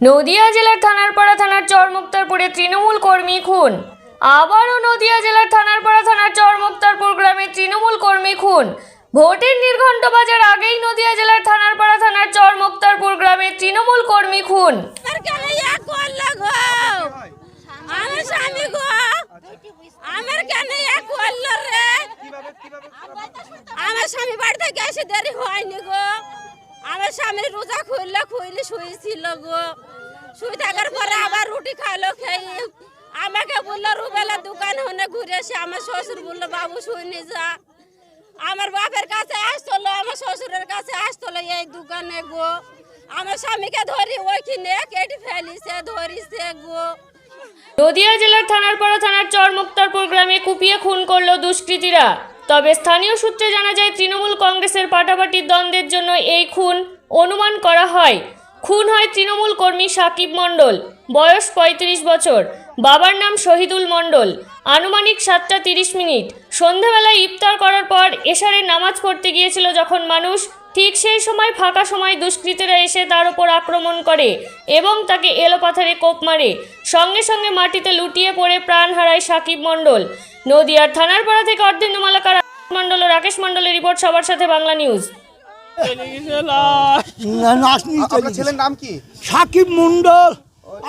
নদিয়া জেলার থানারপাড়া থানার চরমুক্তারপুরে তৃণমূল কর্মী খুন। আবারও নদিয়া জেলার থানারপাড়া থানার চরমুক্তারপুর গ্রামে তৃণমূল কর্মী খুন। ভোটের নির্ঘণ্ট বাজার আগেই নদিয়া জেলার থানারপাড়া থানার চরমুক্তারপুর গ্রামে তৃণমূল কর্মী খুন। আমার স্বামী বাড়ি থেকে এসে দেরি হয়নি গো। আমার স্বামী রোজা খুইলে শুয়েছিল গো। শুয়ে থাকার পরে আবার রুটি খাইলো, খেয়ে আমাকে বললো রুবেলা দোকান হনে ঘুরে এসে আমার শ্বশুর বললো বাবু শুনে যা। আমার বাপের কাছে আসতো, আমার শ্বশুরের কাছে আসতো এই দোকানে গো। আমার স্বামীকে ধরি ওইখানে কেটে ফেলিছে, ধরিছে গো। নদিয়া জেলার থানারপাড়া থানার চরমুক্তারপুর গ্রামে কুপিয়ে খুন করলো দুষ্কৃতীরা। তবে স্থানীয় সূত্রে জানা যায় তৃণমূল কংগ্রেসের পাটাপাটির দ্বন্দ্বের জন্য এই খুন অনুমান করা হয়। খুন হয় তৃণমূল কর্মী সাকিব মণ্ডল, বয়স ৩৫ বছর। বাবার নাম শহীদুল মণ্ডল। আনুমানিক 7টা 30 মিনিট সন্ধ্যাবেলায় ইফতার করার পর এশারের নামাজ পড়তে গিয়েছিল যখন মানুষ, ঠিক সেই সময় ফাঁকা সময় দুষ্কৃতীরা এসে তার উপর আক্রমণ করে এবং তাকে এলোপাথারে কোপ মারে। সঙ্গে সঙ্গে মাটিতে লুটিয়ে পড়ে প্রাণ হারায় সাকিব মণ্ডল। নদিয়ার থানারপাড়া থেকে অর্ধেন্দু মালাকার মণ্ডল ও রাকেশ মণ্ডলের রিপোর্ট, সবার সাথে বাংলা নিউজ। ছেলের নাম কি? সাকিব মণ্ডল।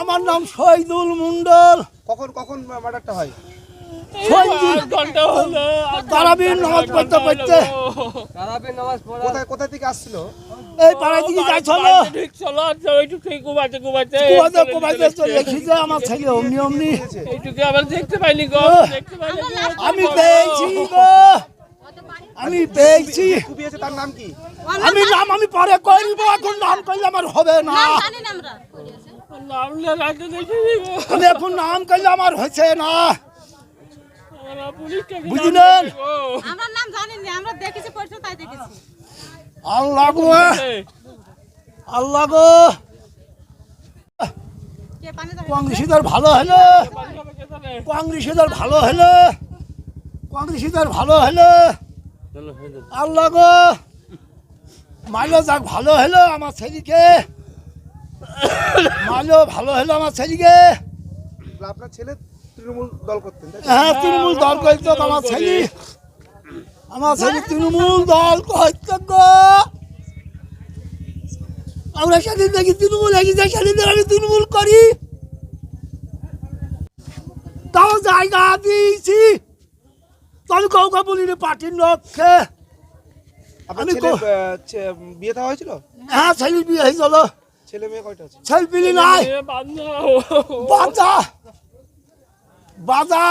আমার নাম শহীদুল মণ্ডল। কখন কখন মার্ডারটা হয়? তারাবির নামাজ পড়তে পড়তে কোথা থেকে আসছিল? এই পাড়া থেকে যাইছিল। আমার ছেলে অমনি অমনি আমি পেয়েছি গো, আমি পেয়েছি। তার নাম কি? আমি পরে করব, এখন নাম করলে আমার হবে না। আমি এখন নাম করলে আমার হচ্ছে না, বুঝলেন? আল্লাহ গো, আল্লাহ গো, কংগ্রেসীদের ভালো হলো, কংগ্রেসীদের ভালো হলো, কংগ্রেসীদের ভালো হলো। আল্লাহ গো, মাইলো যাক ভালো হলো আমার ছেলেকে, মাইলো ভালো হলো আমার ছেলেকে। আপনার ছেলে তৃণমূল দল করতেন? হ্যাঁ, তৃণমূল দল করতো আমার ছেলে, আমার ছেলে তৃণমূল দল করতো গো। আমরা সেদিন দেখি তৃণমূল এগিয়ে, সেদিন আমি তৃণমূল করি, তাও জায়গা দিয়েছি। আমি কাউকে বলিনি পার্টির লক্ষ্যে। আমি বিয়ে দেওয়া হয়েছিল? হ্যাঁ, ছেলের বিয়ে হয়েছিল। ছেলে মেয়ে কয়টা আছে? ছেলে পিলি নাই, বাজা বাজা